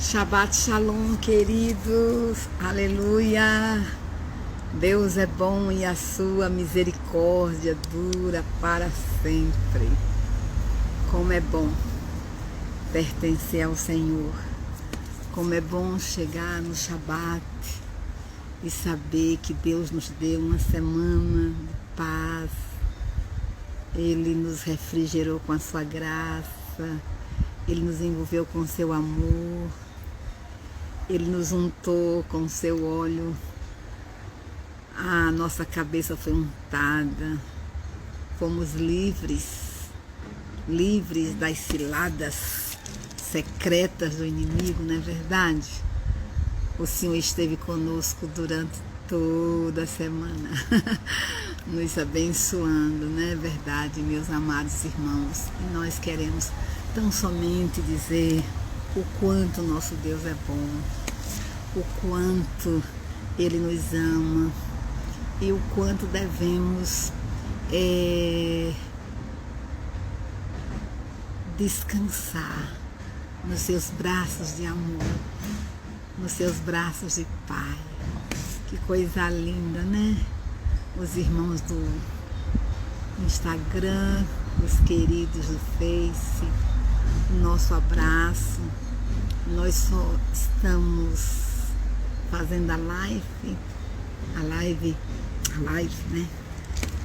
Shabbat Shalom, queridos, aleluia. Deus é bom e a sua misericórdia dura para sempre. Como é bom pertencer ao Senhor. Como é bom chegar no Shabbat e saber que Deus nos deu uma semana de paz. Ele nos refrigerou com a sua graça. Ele nos envolveu com o seu amor. Ele nos untou com o seu óleo. A nossa cabeça foi untada. Fomos livres das ciladas secretas do inimigo, não é verdade? O Senhor esteve conosco durante toda a semana, nos abençoando, não é verdade, meus amados irmãos? E nós queremos tão somente dizer o quanto nosso Deus é bom, o quanto Ele nos ama e o quanto devemos descansar nos seus braços de amor, nos seus braços de Pai. Que coisa linda, né? Os irmãos do Instagram, os queridos do Face, nosso abraço. Nós só estamos fazendo a live, né?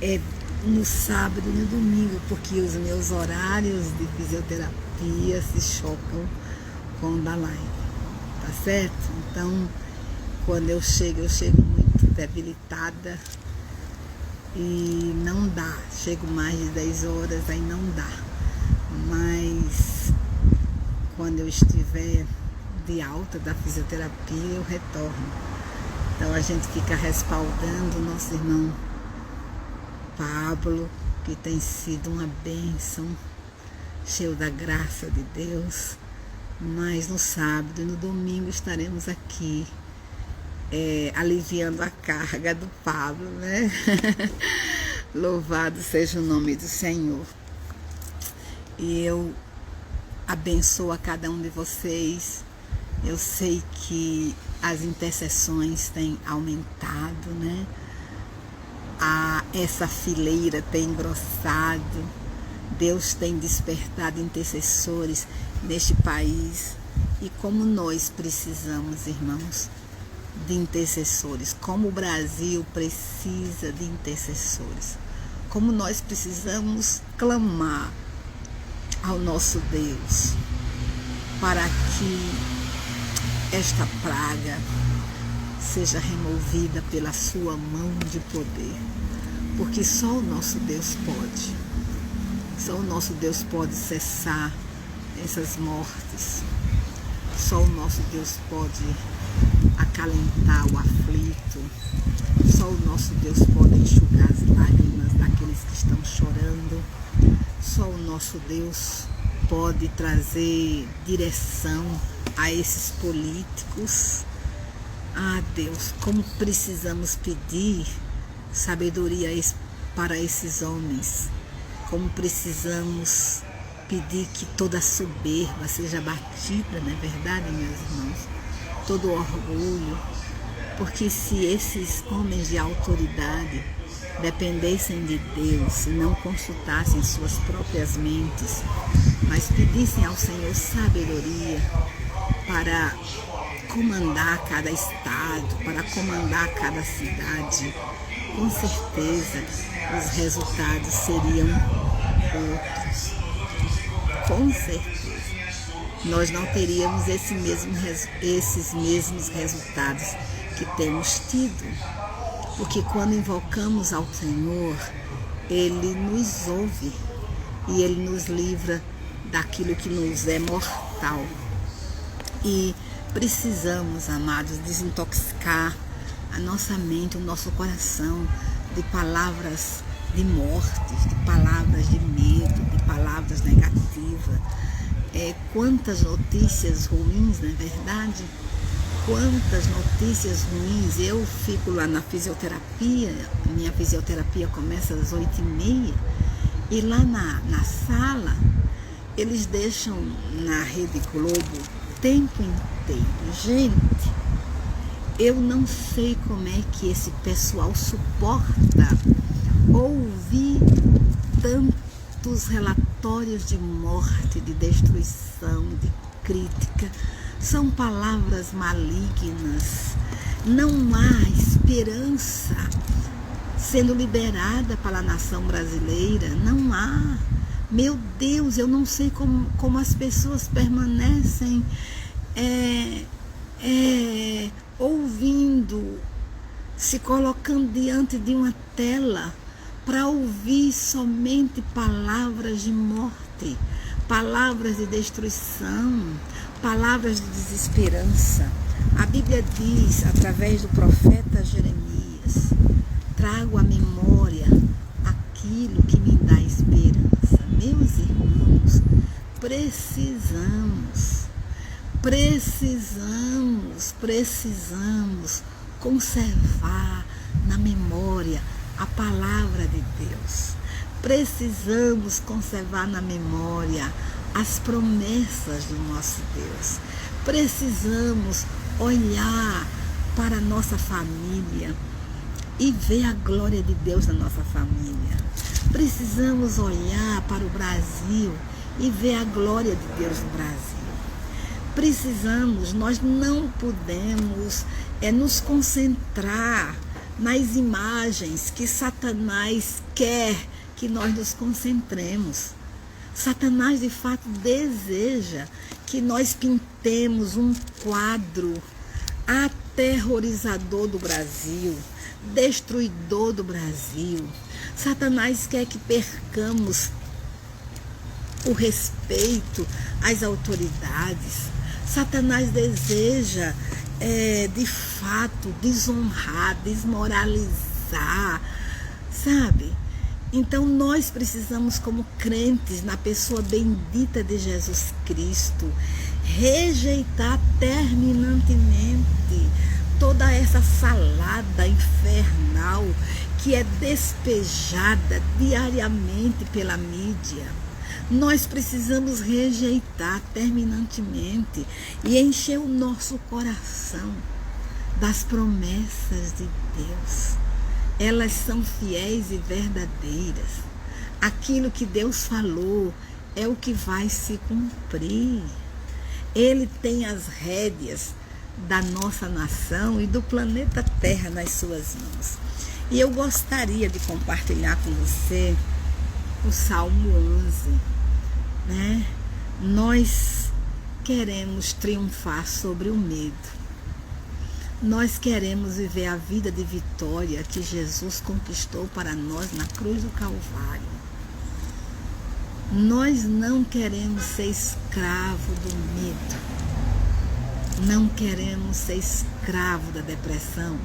É no sábado e no domingo, porque os meus horários de fisioterapia se chocam com o da live, tá certo? Então, quando eu chego muito debilitada e não dá, chego mais de 10 horas, aí não dá. Mas quando eu estiver de alta da fisioterapia, eu retorno. Então a gente fica respaldando o nosso irmão Pablo, que tem sido uma bênção, cheio da graça de Deus. Mas no sábado e no domingo estaremos aqui aliviando a carga do Pablo, né? Louvado seja o nome do Senhor. E eu abençoo a cada um de vocês. Eu sei que as intercessões têm aumentado, né? Essa fileira tem engrossado. Deus tem despertado intercessores neste país. E como nós precisamos, irmãos, de intercessores. Como o Brasil precisa de intercessores. Como nós precisamos clamar ao nosso Deus para que esta praga seja removida pela sua mão de poder, porque só o nosso Deus pode, só o nosso Deus pode cessar essas mortes, só o nosso Deus pode acalentar o aflito, só o nosso Deus pode enxugar as lágrimas daqueles que estão chorando, só o nosso Deus pode trazer direção a esses políticos. Deus, como precisamos pedir sabedoria para esses homens, como precisamos pedir que toda soberba seja batida, não é verdade, meus irmãos? Todo orgulho, porque se esses homens de autoridade dependessem de Deus e não consultassem suas próprias mentes, mas pedissem ao Senhor sabedoria para comandar cada estado, para comandar cada cidade, com certeza os resultados seriam outros. Com certeza. Nós não teríamos esses mesmos resultados que temos tido. Porque quando invocamos ao Senhor, Ele nos ouve e Ele nos livra daquilo que nos é mortal. E precisamos, amados, desintoxicar a nossa mente, o nosso coração de palavras de morte, de palavras de medo, de palavras negativas. Quantas notícias ruins, não é verdade? Quantas notícias ruins. Eu fico lá na fisioterapia, minha fisioterapia começa às 8h30, e lá na sala eles deixam na Rede Globo tempo inteiro. Gente, eu não sei como é que esse pessoal suporta ouvir tantos relatórios de morte, de destruição, de crítica. São palavras malignas. Não há esperança sendo liberada para a nação brasileira. Não há. Meu Deus, eu não sei como as pessoas permanecem ouvindo, se colocando diante de uma tela para ouvir somente palavras de morte, palavras de destruição, palavras de desesperança. A Bíblia diz, através do profeta Jeremias: trago à memória aquilo que me dá esperança. Meus irmãos, precisamos conservar na memória a palavra de Deus. Precisamos conservar na memória as promessas do nosso Deus. Precisamos olhar para a nossa família e ver a glória de Deus na nossa família. Precisamos olhar para o Brasil e ver a glória de Deus no Brasil. Nós não podemos nos concentrar nas imagens que Satanás quer que nós nos concentremos. Satanás, de fato, deseja que nós pintemos um quadro aterrorizador do Brasil, destruidor do Brasil. Satanás quer que percamos o respeito às autoridades. Satanás deseja, de fato, desonrar, desmoralizar, sabe? Então nós precisamos, como crentes na pessoa bendita de Jesus Cristo, rejeitar terminantemente toda essa salada infernal que é despejada diariamente pela mídia. Nós precisamos rejeitar terminantemente e encher o nosso coração das promessas de Deus. Elas são fiéis e verdadeiras. Aquilo que Deus falou é o que vai se cumprir. Ele tem as rédeas da nossa nação e do planeta Terra nas suas mãos. E eu gostaria de compartilhar com você o Salmo 11. Né? Nós queremos triunfar sobre o medo. Nós queremos viver a vida de vitória que Jesus conquistou para nós na cruz do Calvário. Nós não queremos ser escravo do medo. Não queremos ser escravo da depressão.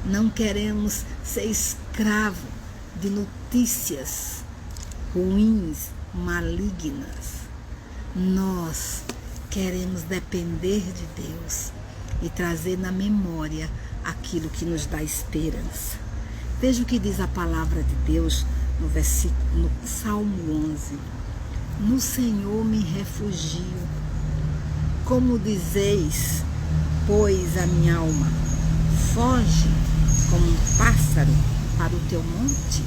Não queremos ser escravo de notícias ruins, malignas. Nós queremos depender de Deus e trazer na memória aquilo que nos dá esperança. Veja o que diz a palavra de Deus no Salmo 11. No Senhor me refugio. Como dizeis, pois a minha alma foge como um pássaro para o teu monte.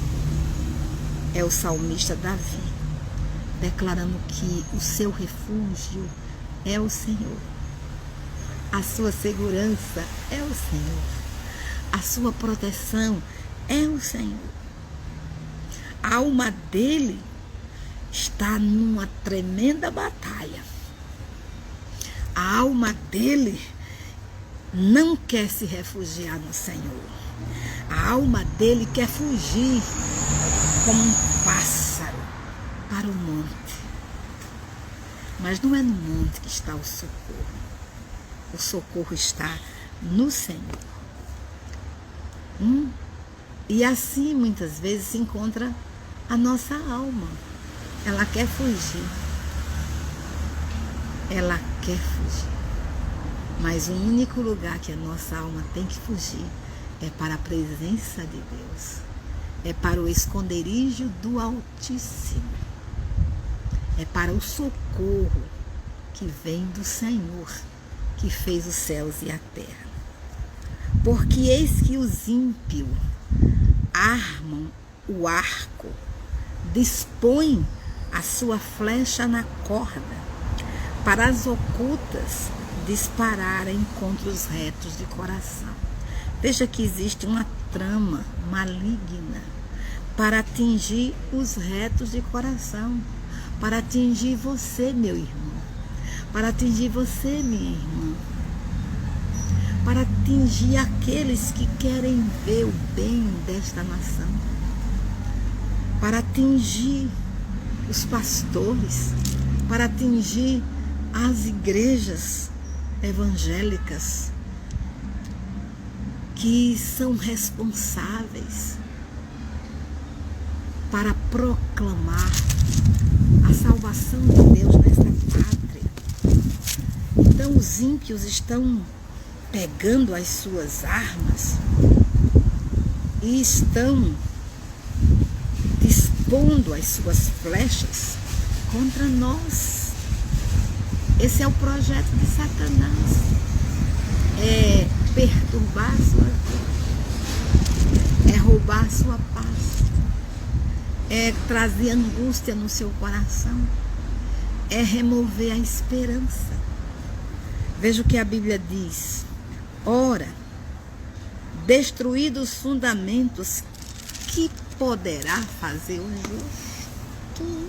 É o salmista Davi, declarando que o seu refúgio é o Senhor. A sua segurança é o Senhor. A sua proteção é o Senhor. A alma dele está numa tremenda batalha. A alma dele não quer se refugiar no Senhor. A alma dele quer fugir como um pássaro para o monte. Mas não é no monte que está o socorro. O socorro está no Senhor. E assim, muitas vezes, se encontra a nossa alma. Ela quer fugir. Ela quer fugir. Mas o único lugar que a nossa alma tem que fugir é para a presença de Deus. É para o esconderijo do Altíssimo. É para o socorro que vem do Senhor, que fez os céus e a terra. Porque eis que os ímpios armam o arco, dispõem a sua flecha na corda, para as ocultas dispararem contra os retos de coração. Veja que existe uma trama maligna para atingir os retos de coração, para atingir você, meu irmão, para atingir você, minha irmã, para atingir aqueles que querem ver o bem desta nação, para atingir os pastores, para atingir as igrejas evangélicas que são responsáveis para proclamar a salvação de Deus nesta pátria. Então os ímpios estão pegando as suas armas e estão dispondo as suas flechas contra nós. Esse é o projeto de Satanás, é perturbar a sua vida, é roubar a sua paz, é trazer angústia no seu coração, é remover a esperança. Veja o que a Bíblia diz: ora, destruídos os fundamentos, que poderá fazer o justo?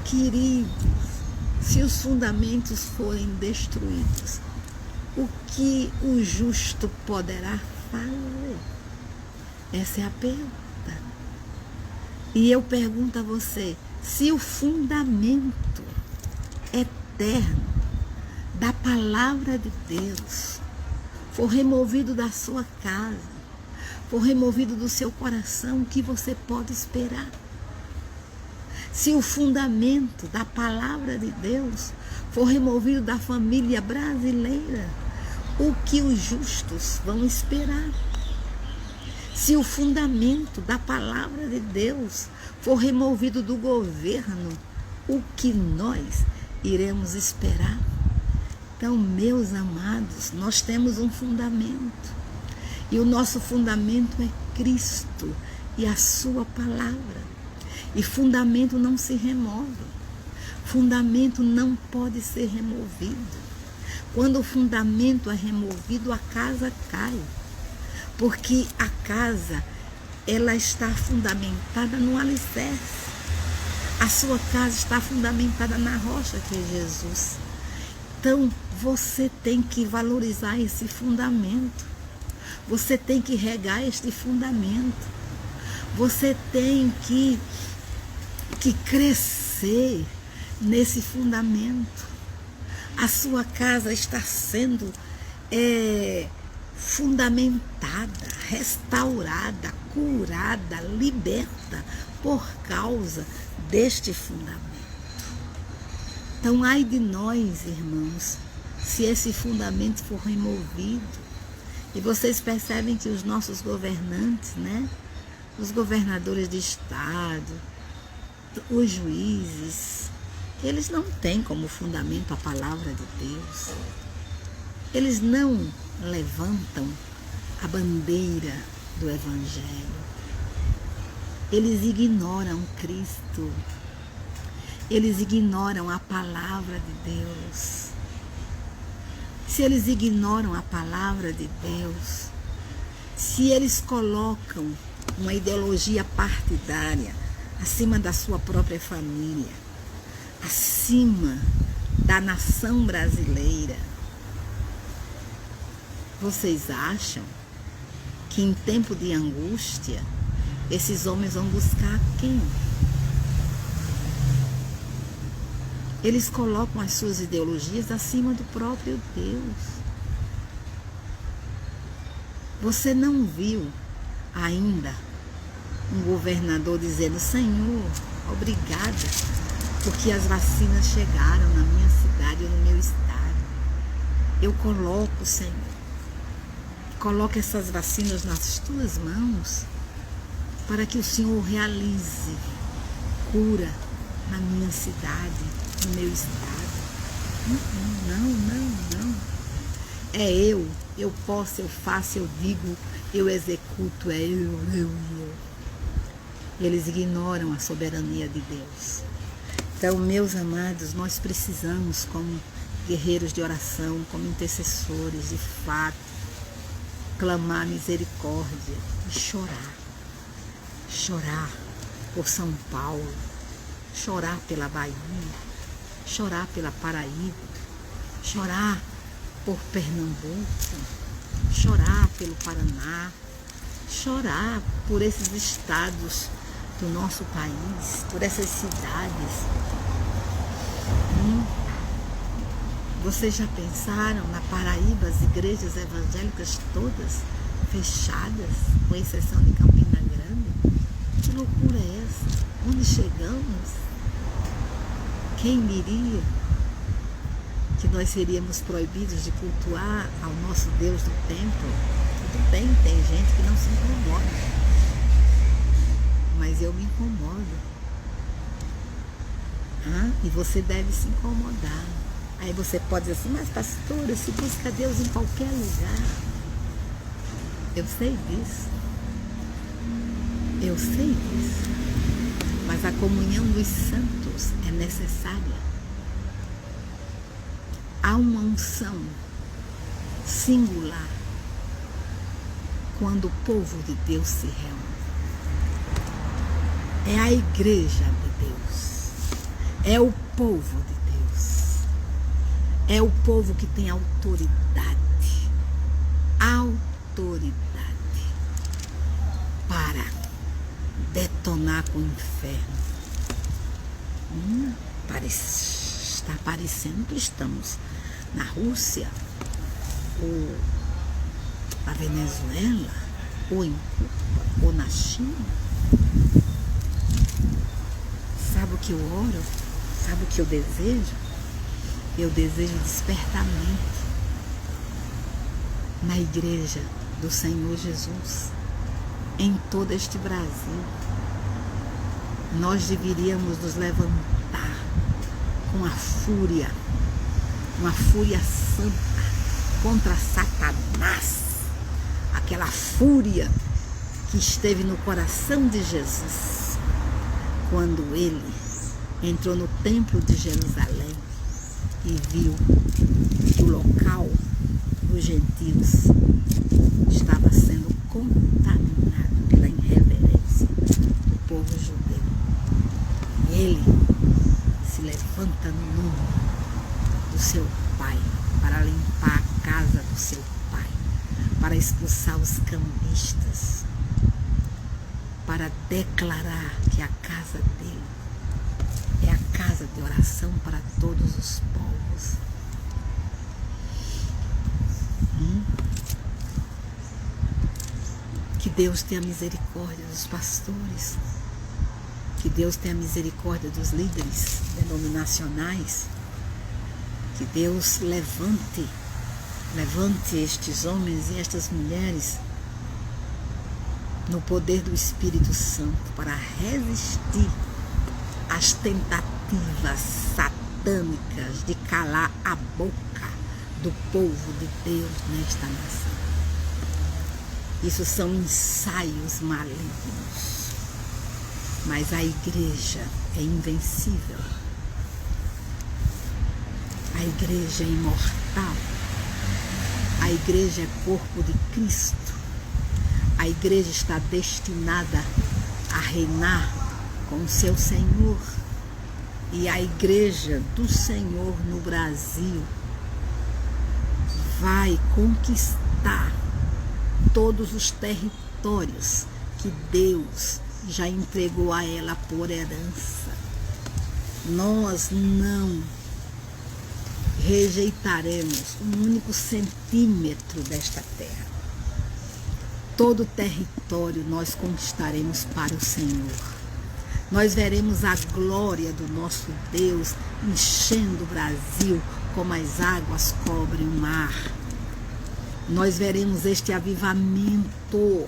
Queridos, se os fundamentos forem destruídos, o que o justo poderá fazer? Essa é a pergunta. E eu pergunto a você, se o fundamento eterno da palavra de Deus for removido da sua casa, for removido do seu coração, o que você pode esperar? Se o fundamento da palavra de Deus for removido da família brasileira, o que os justos vão esperar? Se o fundamento da palavra de Deus for removido do governo, o que nós iremos esperar? Então, meus amados, nós temos um fundamento. E o nosso fundamento é Cristo e a sua palavra. E fundamento não se remove. Fundamento não pode ser removido. Quando o fundamento é removido, a casa cai. Porque a casa, ela está fundamentada no alicerce. A sua casa está fundamentada na rocha, que é Jesus. Então, você tem que valorizar esse fundamento. Você tem que regar este fundamento. Você tem que crescer nesse fundamento. A sua casa está sendo fundamentada, restaurada, curada, liberta por causa deste fundamento. Então, ai de nós, irmãos, se esse fundamento for removido. E vocês percebem que os nossos governantes, né? Os governadores de estado, os juízes, eles não têm como fundamento a palavra de Deus. Eles não levantam a bandeira do Evangelho. Eles ignoram Cristo. Eles ignoram a palavra de Deus. Se eles ignoram a palavra de Deus, se eles colocam uma ideologia partidária acima da sua própria família, acima da nação brasileira, vocês acham que em tempo de angústia esses homens vão buscar quem? Eles colocam as suas ideologias acima do próprio Deus. Você não viu ainda um governador dizendo: Senhor, obrigada, porque as vacinas chegaram na minha cidade ou no meu estado. Eu coloco, Senhor, coloque essas vacinas nas tuas mãos, para que o Senhor realize cura na minha cidade, no meu estado. Não, não, não. É eu posso, eu faço, eu digo, eu executo, é eu. Eles ignoram a soberania de Deus. Então, meus amados, nós precisamos, como guerreiros de oração, como intercessores, de fato, clamar misericórdia e chorar. Chorar por São Paulo, chorar pela Bahia, chorar pela Paraíba, chorar por Pernambuco, chorar pelo Paraná, chorar por esses estados do nosso país, por essas cidades. Vocês já pensaram na Paraíba, as igrejas evangélicas todas fechadas, com exceção de Campina Grande? Que loucura é essa? Onde chegamos? Quem diria que nós seríamos proibidos de cultuar ao nosso Deus do templo? Tudo bem, tem gente que não se incomoda, mas eu me incomodo. E você deve se incomodar. Aí você pode dizer assim, mas pastora, se busca Deus em qualquer lugar. Eu sei disso. Eu sei disso. Mas a comunhão dos santos é necessária. Há uma unção singular quando o povo de Deus se reúne. É a igreja de Deus. É o povo de Deus. É o povo que tem autoridade. Autoridade para detonar com o inferno. Está parecendo que estamos na Rússia, ou na Venezuela, ou em Cuba, ou na China. Sabe o que eu oro? Sabe o que eu desejo? Eu desejo despertamento na igreja do Senhor Jesus, em todo este Brasil. Nós deveríamos nos levantar com uma fúria santa contra Satanás, aquela fúria que esteve no coração de Jesus quando ele entrou no templo de Jerusalém e viu que o local dos gentios estava sendo contaminado pela irreverência do povo judeu. E ele se levanta no nome do seu pai para limpar a casa do seu pai, para expulsar os cambistas, para declarar que a casa dele é a casa de oração para todos os povos. Que Deus tenha misericórdia dos pastores, que Deus tenha misericórdia dos líderes denominacionais, que Deus levante estes homens e estas mulheres no poder do Espírito Santo para resistir às tentativas satânicas de calar a boca do povo de Deus nesta nação. Isso são ensaios malignos, mas a igreja é invencível. A igreja é imortal. A igreja é corpo de Cristo. A igreja está destinada a reinar com o seu Senhor. E a igreja do Senhor no Brasil vai conquistar todos os territórios que Deus já entregou a ela por herança. Nós não rejeitaremos um único centímetro desta terra. Todo o território nós conquistaremos para o Senhor. Nós veremos a glória do nosso Deus enchendo o Brasil como as águas cobrem o mar. Nós veremos este avivamento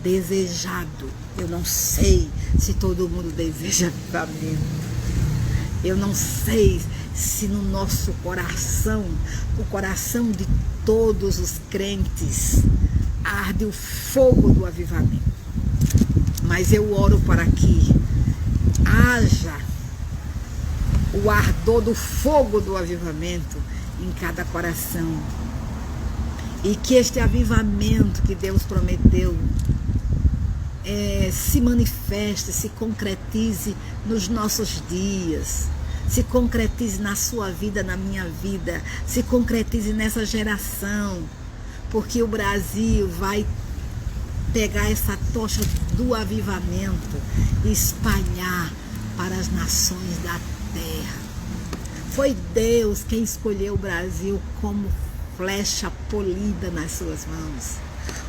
desejado. Eu não sei se todo mundo deseja avivamento. Eu não sei se no nosso coração, o coração de todos os crentes, arde o fogo do avivamento. Mas eu oro para que haja o ardor do fogo do avivamento em cada coração. E que este avivamento que Deus prometeu se manifeste, se concretize nos nossos dias, se concretize na sua vida, na minha vida, se concretize nessa geração, porque o Brasil vai pegar essa tocha do avivamento e espalhar para as nações da terra. Foi Deus quem escolheu o Brasil como flecha polida nas suas mãos.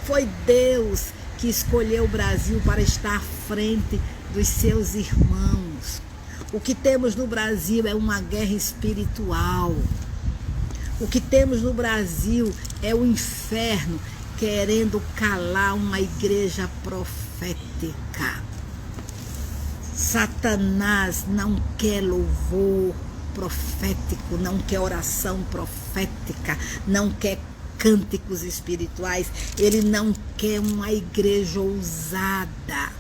Foi Deus que escolheu o Brasil para estar à frente dos seus irmãos. O que temos no Brasil é uma guerra espiritual. O que temos no Brasil é o inferno querendo calar uma igreja profética. Satanás não quer louvor profético, não quer oração profética, não quer cânticos espirituais, ele não quer uma igreja ousada.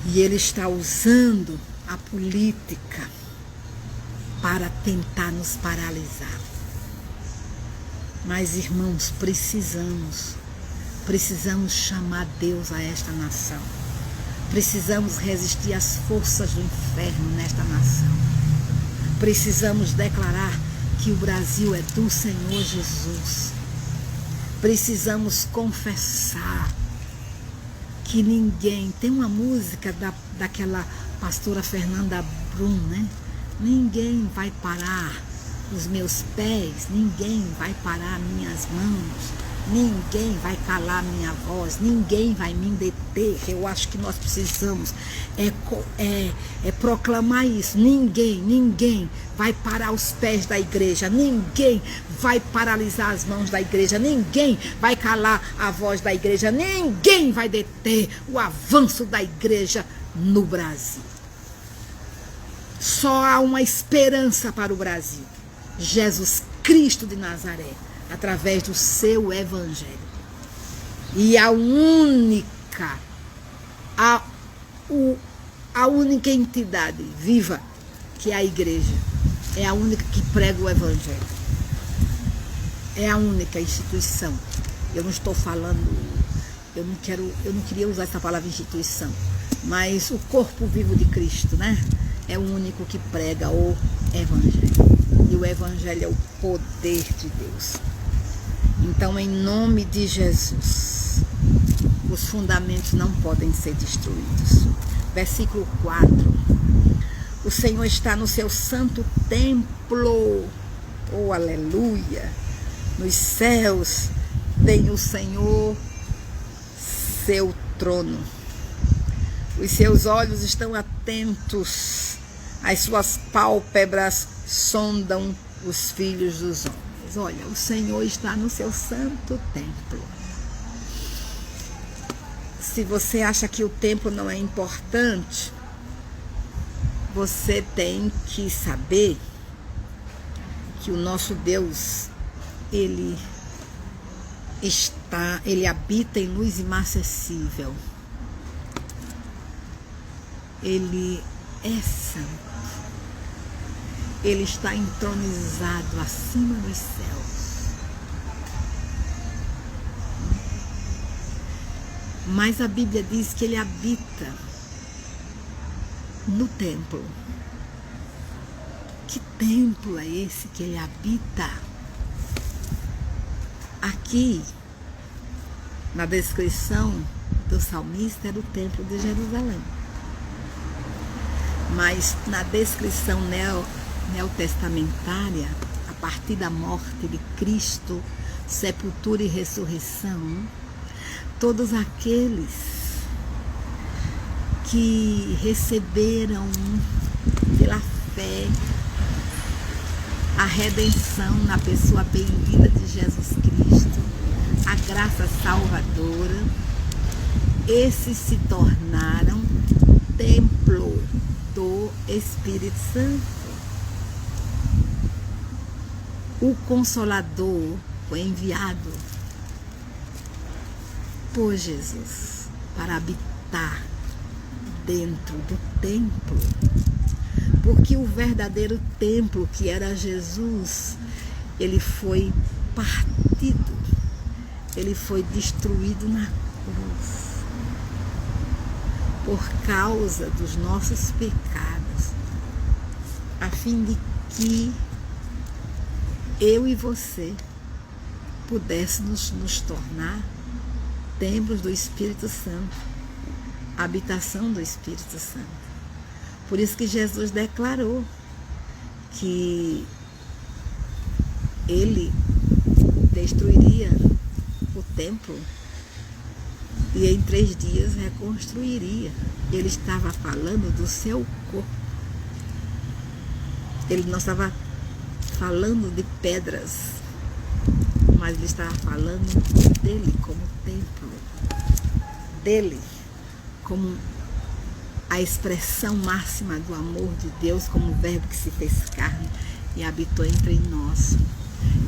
E ele está usando a política para tentar nos paralisar. Mas, irmãos, precisamos chamar Deus a esta nação. Precisamos resistir às forças do inferno nesta nação. Precisamos declarar que o Brasil é do Senhor Jesus. Precisamos confessar que ninguém... Tem uma música daquela pastora Fernanda Brum, né? Ninguém vai parar os meus pés, ninguém vai parar minhas mãos, ninguém vai calar minha voz, ninguém vai me deter. Eu acho que nós precisamos proclamar isso. Ninguém vai parar os pés da igreja, ninguém vai paralisar as mãos da igreja, ninguém vai calar a voz da igreja, ninguém vai deter o avanço da igreja no Brasil. Só há uma esperança para o Brasil: Jesus Cristo de Nazaré, através do seu evangelho. E a única entidade viva, que é a igreja, é a única que prega o evangelho. É a única instituição. Eu não estou falando, eu não queria usar essa palavra instituição, mas o corpo vivo de Cristo, né? É o único que prega o evangelho. E o evangelho é o poder de Deus. Então, em nome de Jesus, os fundamentos não podem ser destruídos. Versículo 4. O Senhor está no seu santo templo. Oh, aleluia. Nos céus tem o Senhor seu trono. Os seus olhos estão atentos. As suas pálpebras sondam os filhos dos homens. Olha, o Senhor está no seu santo templo. Se você acha que o templo não é importante, você tem que saber que o nosso Deus, ele habita em luz inacessível. Ele é santo. Ele está entronizado acima dos céus. Mas a Bíblia diz que ele habita no templo. Que templo é esse que ele habita? Aqui, na descrição do salmista, era o templo de Jerusalém. Mas na descrição neotestamentária, a partir da morte de Cristo, sepultura e ressurreição, todos aqueles que receberam pela fé a redenção na pessoa bem-vinda de Jesus Cristo, a graça salvadora, esses se tornaram templo do Espírito Santo. O Consolador foi enviado por Jesus para habitar dentro do templo, porque o verdadeiro templo, que era Jesus, ele foi partido, ele foi destruído na cruz por causa dos nossos pecados, a fim de que eu e você pudéssemos nos tornar templos do Espírito Santo, habitação do Espírito Santo. Por isso que Jesus declarou que ele destruiria o templo e em 3 dias reconstruiria. Ele estava falando do seu corpo. Ele não estava falando de pedras, mas ele estava falando dele como templo, dele como a expressão máxima do amor de Deus, como o verbo que se fez carne e habitou entre nós.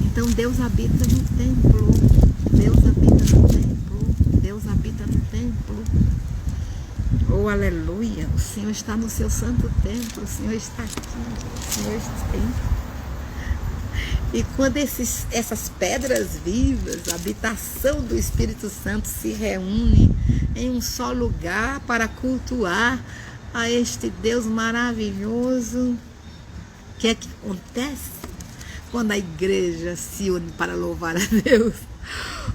Então Deus habita no templo, Deus habita no templo, Deus habita no templo. Oh, aleluia, o Senhor está no seu santo templo, o Senhor está aqui, o Senhor está aí. E quando essas pedras vivas, a habitação do Espírito Santo, se reúne em um só lugar para cultuar a este Deus maravilhoso, o que é que acontece quando a igreja se une para louvar a Deus?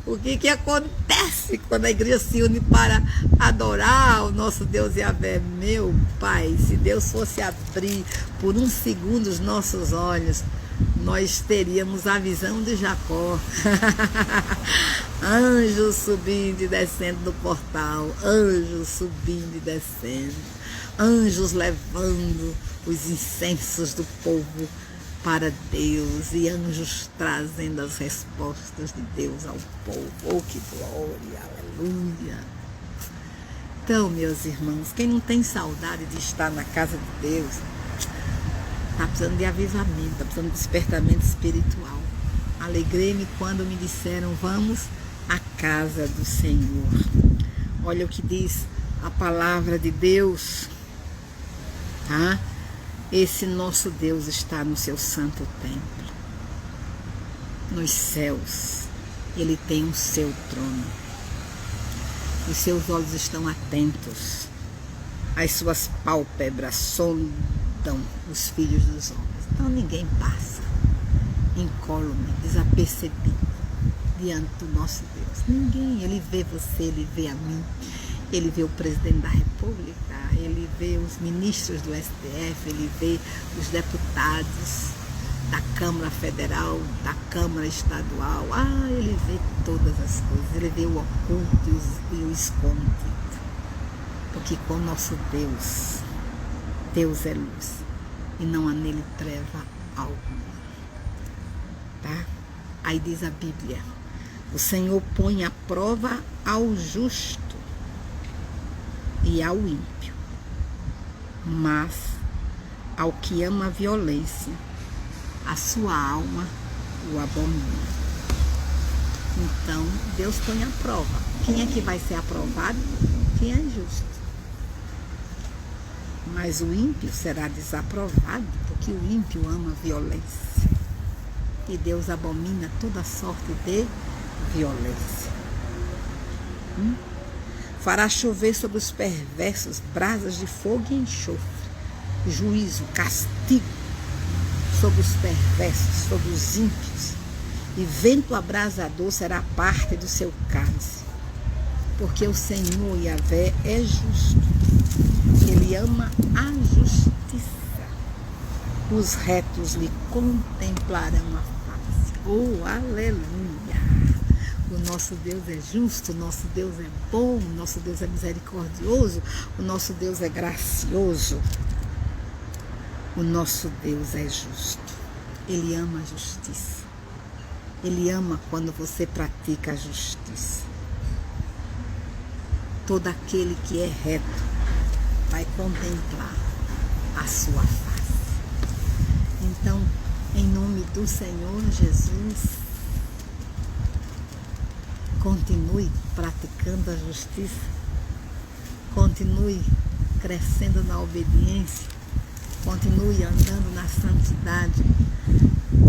O que acontece quando a igreja se une para adorar o nosso Deus Yahvé? Meu Pai, se Deus fosse abrir por um segundo os nossos olhos, nós teríamos a visão de Jacó. Anjos subindo e descendo do portal, anjos subindo e descendo, anjos levando os incensos do povo para Deus e anjos trazendo as respostas de Deus ao povo. Oh, que glória, aleluia! Então, meus irmãos, quem não tem saudade de estar na casa de Deus, está precisando de avivamento, está precisando de despertamento espiritual. Alegrei-me quando me disseram, vamos à casa do Senhor. Olha o que diz a palavra de Deus, tá? Esse nosso Deus está no seu santo templo, nos céus. Ele tem o seu trono. Os seus olhos estão atentos. As suas pálpebras sondam os filhos dos homens. Então ninguém passa incólume, desapercebido diante do nosso Deus. Ninguém. Ele vê você, ele vê a mim. Ele vê o presidente da República, ele vê os ministros do STF, ele vê os deputados da Câmara Federal, da Câmara Estadual. Ele vê todas as coisas, ele vê o oculto e o escondido. Porque com o nosso Deus, Deus é luz e não há nele treva alguma. Tá? Aí diz a Bíblia, o Senhor põe à prova ao justo e ao ímpio, mas ao que ama a violência, a sua alma o abomina. Então, Deus põe à prova. Quem é que vai ser aprovado? Quem é justo. Mas o ímpio será desaprovado, porque o ímpio ama a violência. E Deus abomina toda sorte de violência. Fará chover sobre os perversos brasas de fogo e enxofre, juízo, castigo sobre os perversos, sobre os ímpios, e vento abrasador será parte do seu cálice, porque o Senhor Yahvé é justo, ele ama a justiça, os retos lhe contemplarão a face. Oh, aleluia! O nosso Deus é justo, o nosso Deus é bom, o nosso Deus é misericordioso, o nosso Deus é gracioso. O nosso Deus é justo. Ele ama a justiça. Ele ama quando você pratica a justiça. Todo aquele que é reto vai contemplar a sua face. Então, em nome do Senhor Jesus, continue praticando a justiça, continue crescendo na obediência, continue andando na santidade,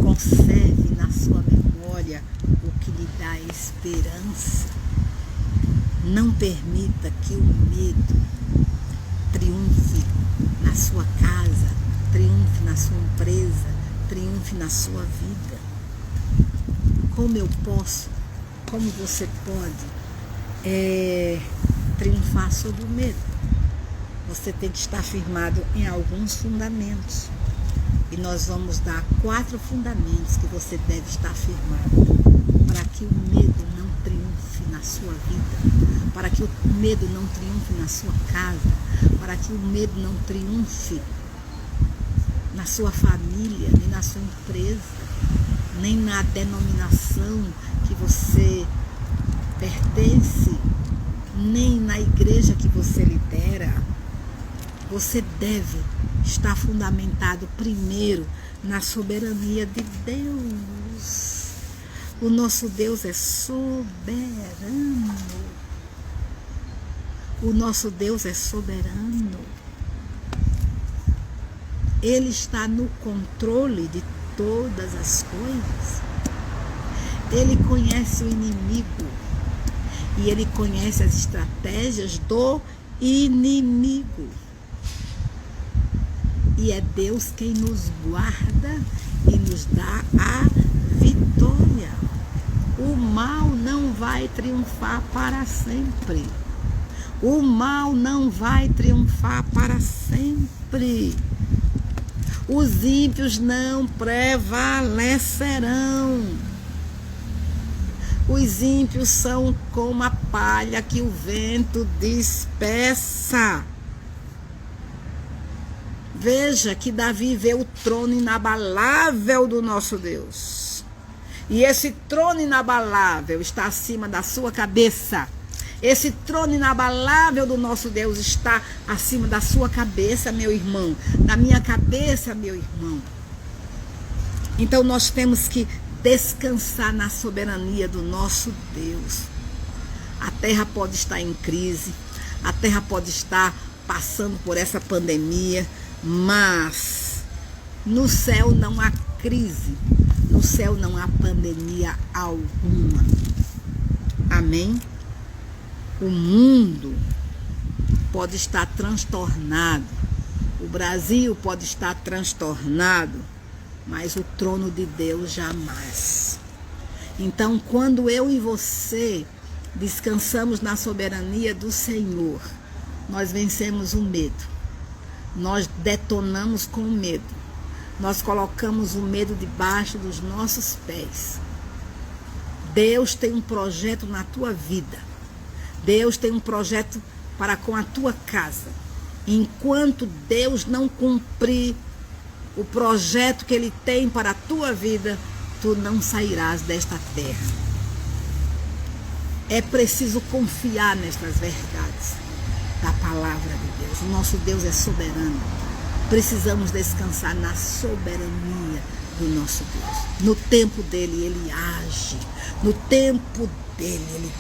conserve na sua memória o que lhe dá esperança. Não permita que o medo triunfe na sua casa, triunfe na sua empresa, triunfe na sua vida. Como eu posso, como você pode triunfar sobre o medo? Você tem que estar firmado em alguns fundamentos. E nós vamos dar 4 fundamentos que você deve estar firmado para que o medo não triunfe na sua vida, para que o medo não triunfe na sua casa, para que o medo não triunfe na sua família, nem na sua empresa, nem na denominação que você pertence, nem na igreja que você lidera. Você deve estar fundamentado primeiro na soberania de Deus. O nosso Deus é soberano. O nosso Deus é soberano. Ele está no controle de todas as coisas. Ele conhece o inimigo e ele conhece as estratégias do inimigo. E é Deus quem nos guarda e nos dá a vitória. O mal não vai triunfar para sempre. O mal não vai triunfar para sempre. Os ímpios não prevalecerão. Os ímpios são como a palha que o vento dispersa. Veja que Davi vê o trono inabalável do nosso Deus. E esse trono inabalável está acima da sua cabeça. Esse trono inabalável do nosso Deus está acima da sua cabeça, meu irmão. Da minha cabeça, meu irmão. Então nós temos que descansar na soberania do nosso Deus. A terra pode estar em crise. A terra pode estar passando por essa pandemia. Mas no céu não há crise, no céu não há pandemia alguma. Amém? O mundo pode estar transtornado, o Brasil pode estar transtornado, mas o trono de Deus jamais. Então, quando eu e você descansamos na soberania do Senhor, nós vencemos o medo. Nós detonamos com o medo. Nós colocamos o medo debaixo dos nossos pés. Deus tem um projeto na tua vida. Deus tem um projeto para com a tua casa. Enquanto Deus não cumprir o projeto que Ele tem para a tua vida, tu não sairás desta terra. É preciso confiar nestas verdades da palavra de Deus. O nosso Deus é soberano. Precisamos descansar na soberania do nosso Deus. No tempo dele, ele age. No tempo dele, ele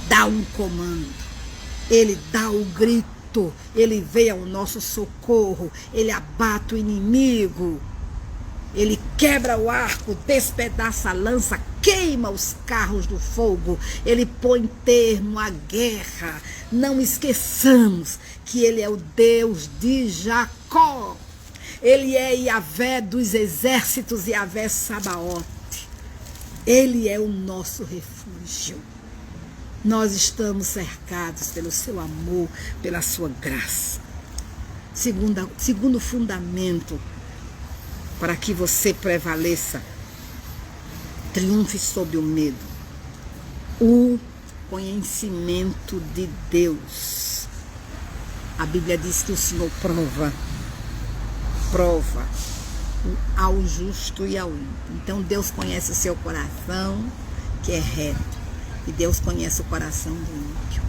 dá um comando. Ele dá o grito. Ele vem ao nosso socorro. Ele abate o inimigo. Ele quebra o arco, despedaça a lança, queima os carros do fogo. Ele põe termo à guerra. Não esqueçamos que Ele é o Deus de Jacó. Ele é Yahvé dos exércitos, Yahvé Sabaote. Ele é o nosso refúgio. Nós estamos cercados pelo seu amor, pela sua graça. Segundo fundamento, para que você prevaleça, triunfe sobre o medo, o conhecimento de Deus. A Bíblia diz que o Senhor prova ao justo e ao ímpio. Então Deus conhece o seu coração, que é reto, e Deus conhece o coração do ímpio.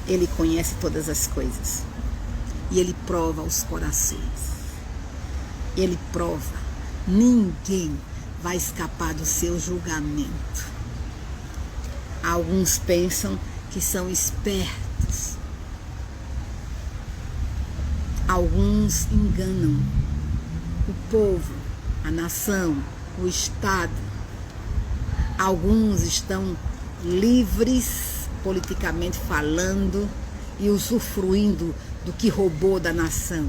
Ele conhece todas as coisas e Ele prova os corações. Ele prova. Ninguém vai escapar do seu julgamento. Alguns pensam que são espertos. Alguns enganam o povo, a nação, o Estado. Alguns estão livres, politicamente falando, e usufruindo do que roubou da nação.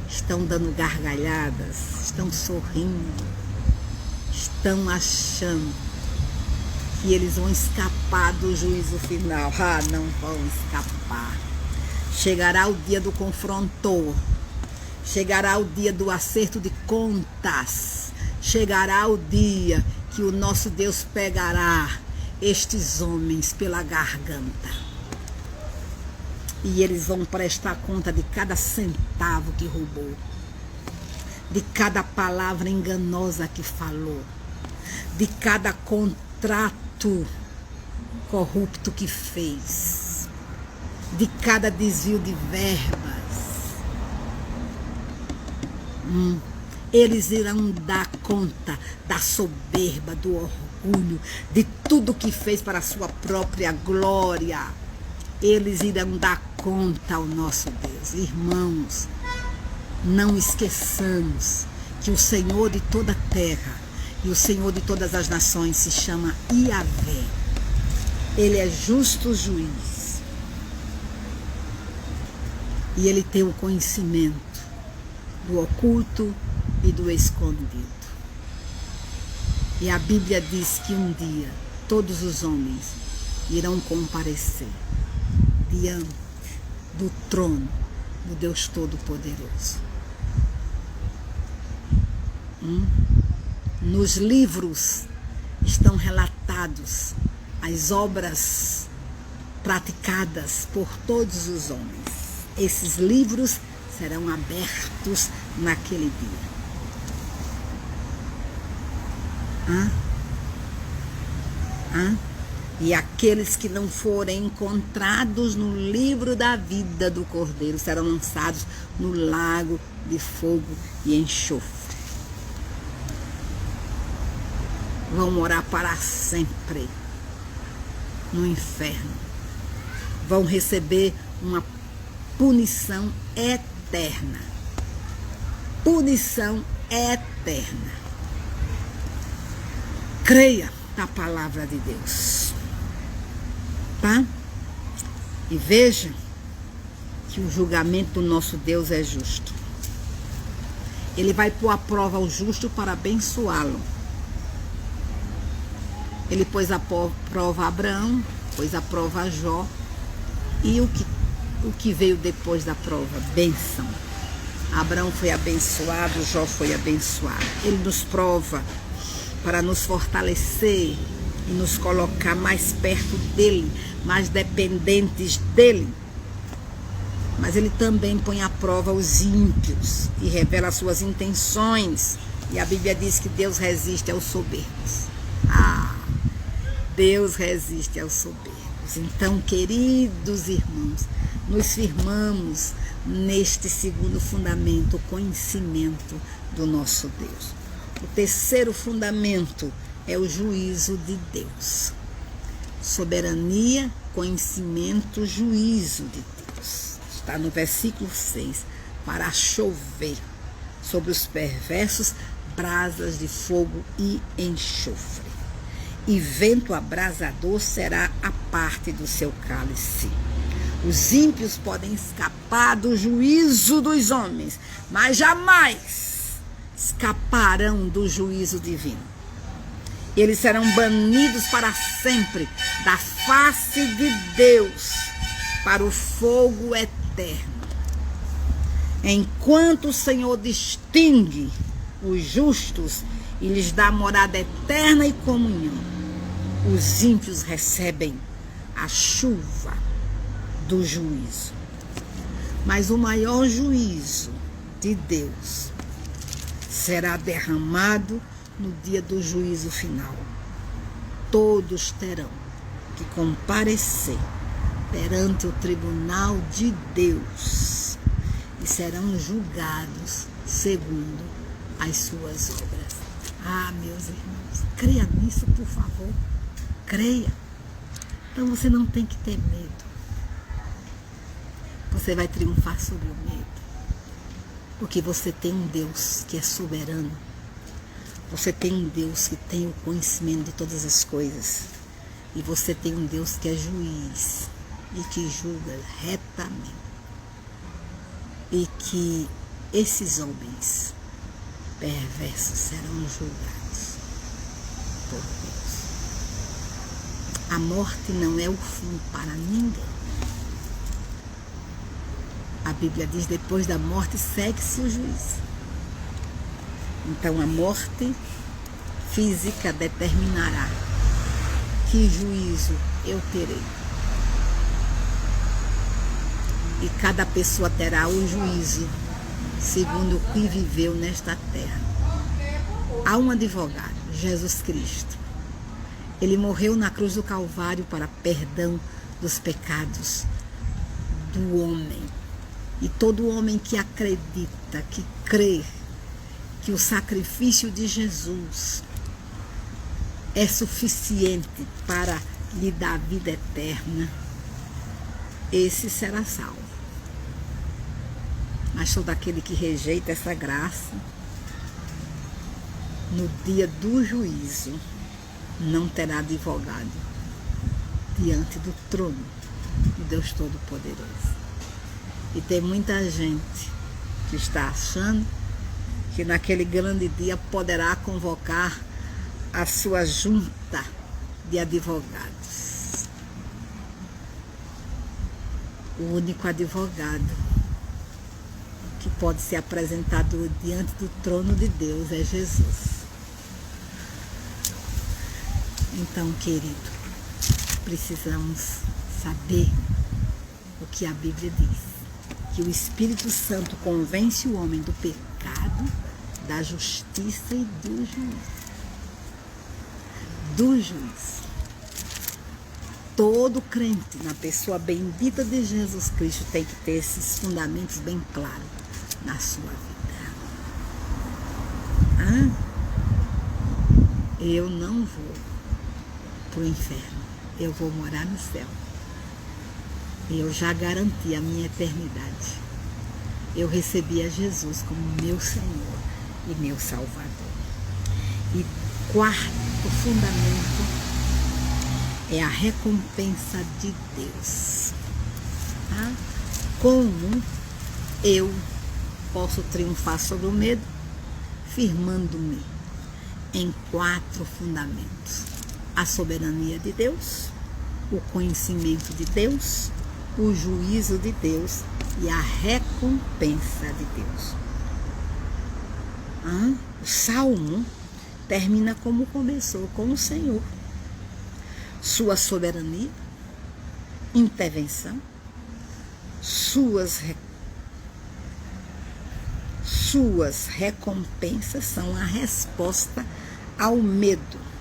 Estão dando gargalhadas, estão sorrindo, estão achando que eles vão escapar do juízo final. Ah, não vão escapar. Chegará o dia do confronto, chegará o dia do acerto de contas, chegará o dia que o nosso Deus pegará estes homens pela garganta. E eles vão prestar conta de cada centavo que roubou, de cada palavra enganosa que falou, de cada contrato corrupto que fez, de cada desvio de verbas. Eles irão dar conta da soberba, do orgulho, de tudo que fez para a sua própria glória. Eles irão dar conta ao nosso Deus. Irmãos, não esqueçamos que o Senhor de toda a terra e o Senhor de todas as nações se chama Iavé. Ele é justo juiz. E ele tem o conhecimento do oculto e do escondido. E a Bíblia diz que um dia todos os homens irão comparecer diante do trono do Deus Todo-Poderoso. Nos livros estão relatados as obras praticadas por todos os homens. Esses livros serão abertos naquele dia. E aqueles que não forem encontrados no livro da vida do Cordeiro serão lançados no lago de fogo e enxofre. Vão morar para sempre no inferno. Vão receber uma punição eterna. Punição eterna. Creia na palavra de Deus. Tá? E veja que o julgamento do nosso Deus é justo. Ele vai pôr à prova o justo para abençoá-lo. Ele pôs à prova Abraão, pôs à prova Jó. E o que veio depois da prova? Bênção. Abraão foi abençoado, Jó foi abençoado. Ele nos prova para nos fortalecer e nos colocar mais perto dele, mais dependentes dele. Mas ele também põe à prova os ímpios e revela suas intenções. E a Bíblia diz que Deus resiste aos soberbos. Deus resiste aos soberbos. Então, queridos irmãos, nos firmamos neste segundo fundamento, o conhecimento do nosso Deus. O terceiro fundamento é o juízo de Deus. Soberania, conhecimento, juízo de Deus. Está no versículo 6. Para chover sobre os perversos brasas de fogo e enxofre. E vento abrasador será a parte do seu cálice. Os ímpios podem escapar do juízo dos homens, mas jamais escaparão do juízo divino. Eles serão banidos para sempre da face de Deus para o fogo eterno. Enquanto o Senhor distingue os justos e lhes dá morada eterna e comunhão, os ímpios recebem a chuva do juízo. Mas o maior juízo de Deus será derramado no dia do juízo final. Todos terão que comparecer perante o tribunal de Deus e serão julgados segundo as suas obras. Ah, meus irmãos, creia nisso, por favor. Creia. Então você não tem que ter medo. Você vai triunfar sobre o medo. Porque você tem um Deus que é soberano. Você tem um Deus que tem o conhecimento de todas as coisas. E você tem um Deus que é juiz e que julga retamente. E que esses homens perversos serão julgados por Deus. A morte não é o fim para ninguém. A Bíblia diz, depois da morte segue-se o juízo. Então a morte física determinará que juízo eu terei. E cada pessoa terá o juízo segundo o que viveu nesta terra. Há um advogado, Jesus Cristo. Ele morreu na cruz do Calvário para perdão dos pecados do homem. E todo homem que acredita, que crê que o sacrifício de Jesus é suficiente para lhe dar vida eterna, esse será salvo. Mas todo aquele que rejeita essa graça, no dia do juízo, não terá advogado diante do trono de Deus Todo-Poderoso. E tem muita gente que está achando que naquele grande dia poderá convocar a sua junta de advogados. O único advogado que pode ser apresentado diante do trono de Deus é Jesus. Então, querido, precisamos saber o que a Bíblia diz. Que o Espírito Santo convence o homem do pecado, da justiça e do juízo. Do juízo. Todo crente na pessoa bendita de Jesus Cristo tem que ter esses fundamentos bem claros na sua vida. Eu não vou para o inferno, eu vou morar no céu. Eu já garanti a minha eternidade. Eu recebi a Jesus como meu Senhor e meu Salvador. E quarto fundamento é a recompensa de Deus. Tá? Como eu posso triunfar sobre o medo? Firmando-me em 4 fundamentos. A soberania de Deus, o conhecimento de Deus, o juízo de Deus e a recompensa de Deus. O Salmo termina como começou, com o Senhor. Sua soberania, intervenção, suas recompensas são a resposta ao medo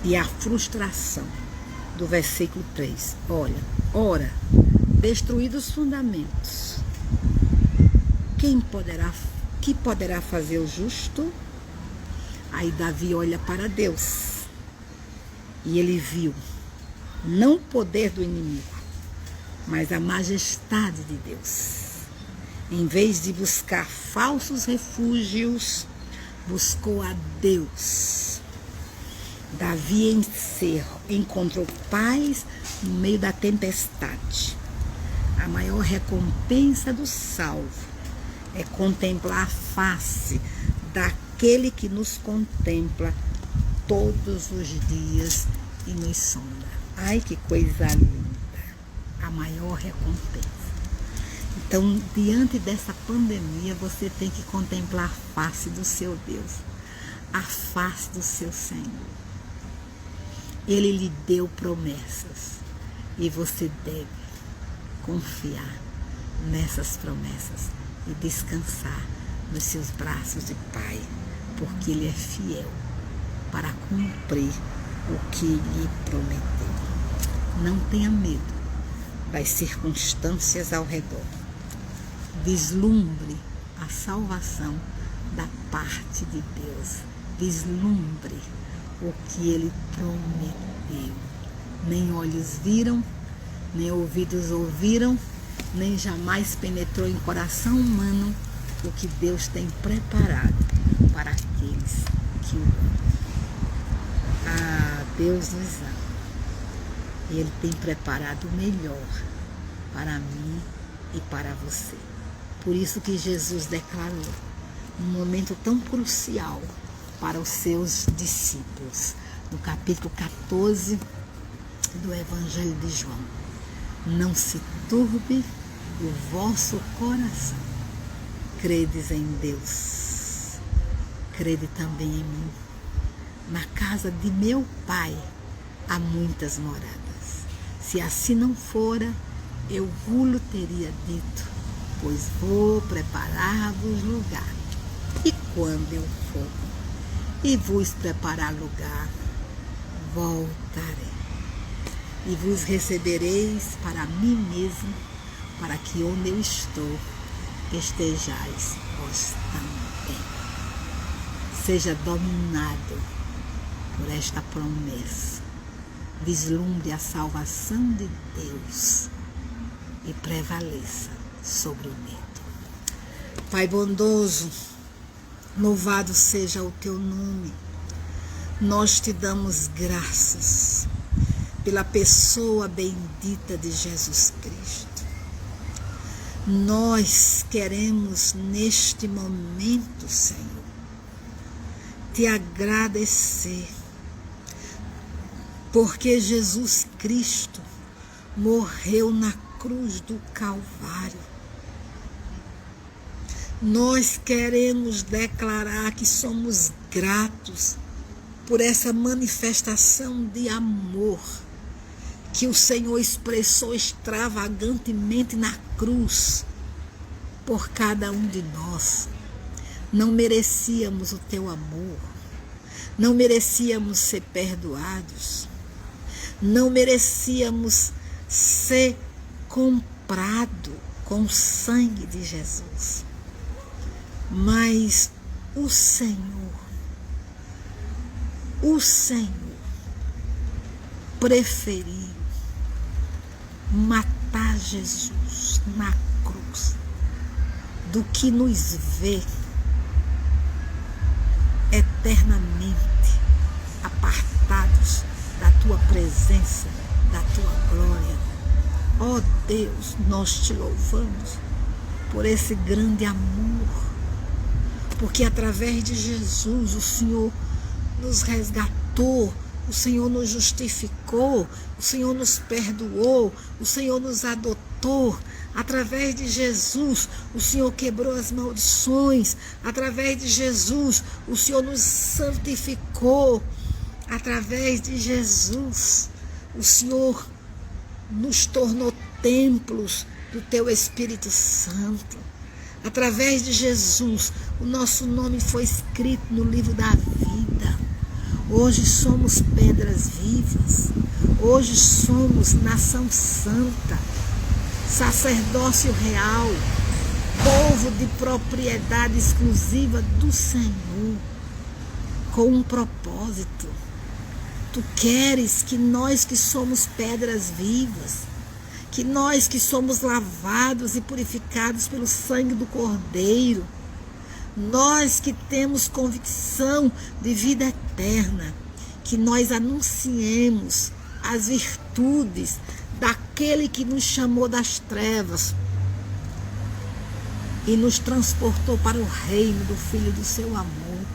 e à frustração. Do versículo 3, olha, ora, destruídos os fundamentos, que poderá fazer o justo? Aí Davi olha para Deus e ele viu não o poder do inimigo, mas a majestade de Deus. Em vez de buscar falsos refúgios, buscou a Deus. Davi encontrou paz no meio da tempestade. A maior recompensa do salvo é contemplar a face daquele que nos contempla todos os dias e nos sonda. Ai, que coisa linda! A maior recompensa. Então, diante dessa pandemia, você tem que contemplar a face do seu Deus, a face do seu Senhor. Ele lhe deu promessas e você deve confiar nessas promessas e descansar nos seus braços de Pai, porque Ele é fiel para cumprir o que lhe prometeu. Não tenha medo das circunstâncias ao redor. Vislumbre a salvação da parte de Deus. Vislumbre o que Ele prometeu. Nem olhos viram, nem ouvidos ouviram, nem jamais penetrou em coração humano o que Deus tem preparado para aqueles que o amam. Deus nos ama. E Ele tem preparado o melhor para mim e para você. Por isso que Jesus declarou um momento tão crucial para os seus discípulos, no capítulo 14 do Evangelho de João. Não se turbe o vosso coração. Credes em Deus, crede também em mim. Na casa de meu Pai há muitas moradas. Se assim não fora, eu vos teria dito, pois vou preparar-vos lugar. E quando eu for e vos preparar lugar, voltarei e vos recebereis para mim mesmo, para que onde eu estou estejais vós também. Seja dominado por esta promessa. Vislumbre a salvação de Deus e prevaleça sobre o medo. Pai bondoso, louvado seja o teu nome. Nós te damos graças pela pessoa bendita de Jesus Cristo. Nós queremos neste momento, Senhor, te agradecer, porque Jesus Cristo morreu na cruz do Calvário. Nós queremos declarar que somos gratos por essa manifestação de amor que o Senhor expressou extravagantemente na cruz por cada um de nós. Não merecíamos o teu amor, não merecíamos ser perdoados, não merecíamos ser comprado com o sangue de Jesus. Mas o Senhor preferiu matar Jesus na cruz do que nos ver eternamente apartados da tua presença, da tua glória. Ó Deus, nós te louvamos por esse grande amor, porque através de Jesus o Senhor nos resgatou, o Senhor nos justificou, o Senhor nos perdoou, o Senhor nos adotou. Através de Jesus, o Senhor quebrou as maldições. Através de Jesus, o Senhor nos santificou. Através de Jesus, o Senhor nos tornou templos do teu Espírito Santo. Através de Jesus, o nosso nome foi escrito no livro da vida. Hoje somos pedras vivas. Hoje somos nação santa, sacerdócio real, povo de propriedade exclusiva do Senhor, com um propósito. Tu queres que nós que somos pedras vivas, que nós que somos lavados e purificados pelo sangue do Cordeiro, nós que temos convicção de vida eterna, que nós anunciemos as virtudes daquele que nos chamou das trevas e nos transportou para o reino do Filho do seu amor.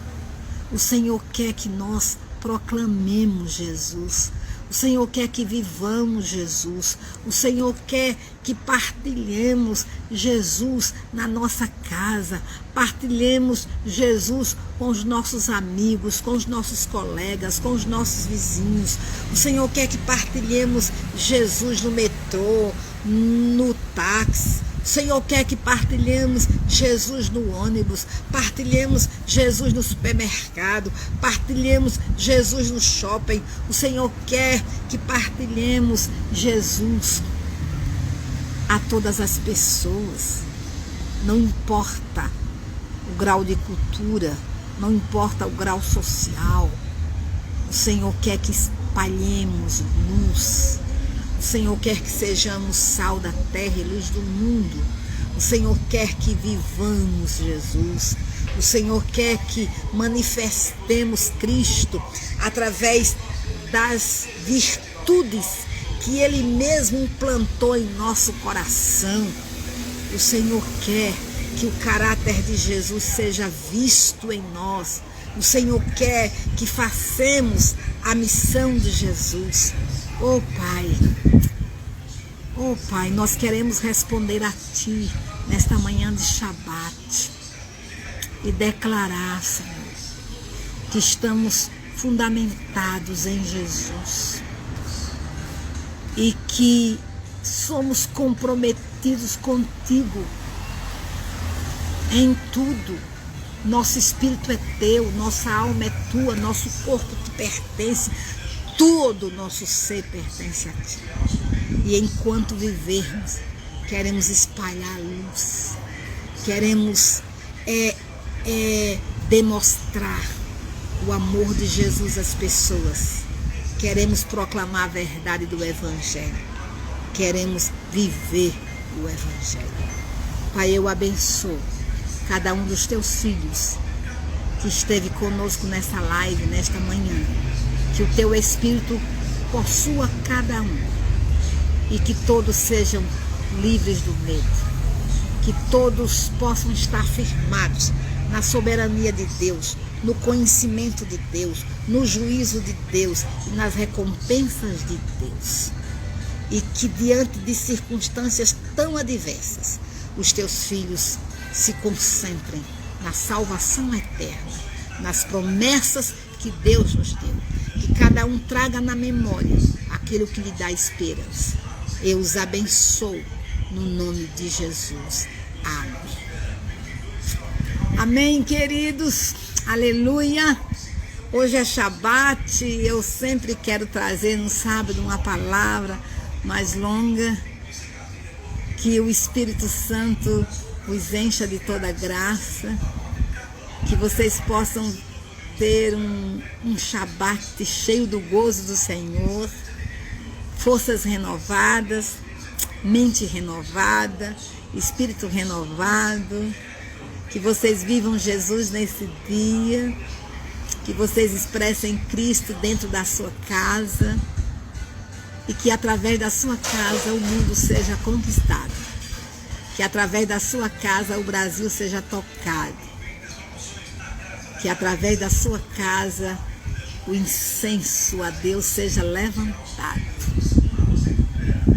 O Senhor quer que nós proclamemos Jesus. O Senhor quer que vivamos Jesus. O Senhor quer que partilhemos Jesus na nossa casa. Partilhemos Jesus com os nossos amigos, com os nossos colegas, com os nossos vizinhos. O Senhor quer que partilhemos Jesus no metrô, no táxi. O Senhor quer que partilhemos Jesus no ônibus, partilhemos Jesus no supermercado, partilhemos Jesus no shopping. O Senhor quer que partilhemos Jesus a todas as pessoas. Não importa grau de cultura, não importa o grau social. O Senhor quer que espalhemos luz. O Senhor quer que sejamos sal da terra e luz do mundo. O Senhor quer que vivamos Jesus. O Senhor quer que manifestemos Cristo através das virtudes que Ele mesmo implantou em nosso coração. O Senhor quer que o caráter de Jesus seja visto em nós. O Senhor quer que façamos a missão de Jesus. Oh Pai, nós queremos responder a Ti nesta manhã de Shabat e declarar, Senhor, que estamos fundamentados em Jesus e que somos comprometidos contigo em tudo. Nosso espírito é teu, nossa alma é tua, nosso corpo te pertence, todo o nosso ser pertence a ti. E enquanto vivermos, queremos espalhar a luz, queremos demonstrar o amor de Jesus às pessoas, queremos proclamar a verdade do Evangelho, queremos viver o Evangelho. Pai, eu abençoo cada um dos teus filhos que esteve conosco nessa live, nesta manhã. Que o teu Espírito possua cada um e que todos sejam livres do medo. Que todos possam estar firmados na soberania de Deus, no conhecimento de Deus, no juízo de Deus e nas recompensas de Deus. E que diante de circunstâncias tão adversas, os teus filhos se concentrem na salvação eterna, nas promessas que Deus nos deu. Que cada um traga na memória aquilo que lhe dá esperança. Eu os abençoo no nome de Jesus. Amém. Amém, queridos. Aleluia. Hoje é Shabat. Eu sempre quero trazer no sábado uma palavra mais longa. Que o Espírito Santo os encha de toda graça, que vocês possam ter um Shabat cheio do gozo do Senhor, forças renovadas, mente renovada, espírito renovado, que vocês vivam Jesus nesse dia, que vocês expressem Cristo dentro da sua casa e que através da sua casa o mundo seja conquistado. Que através da sua casa o Brasil seja tocado. Que através da sua casa o incenso a Deus seja levantado.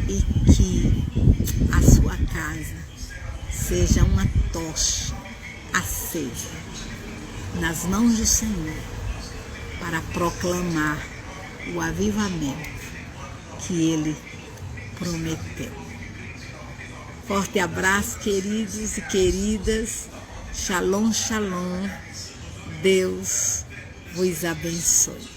E que a sua casa seja uma tocha acesa nas mãos do Senhor para proclamar o avivamento que Ele prometeu. Forte abraço, queridos e queridas. Shalom, shalom. Deus vos abençoe.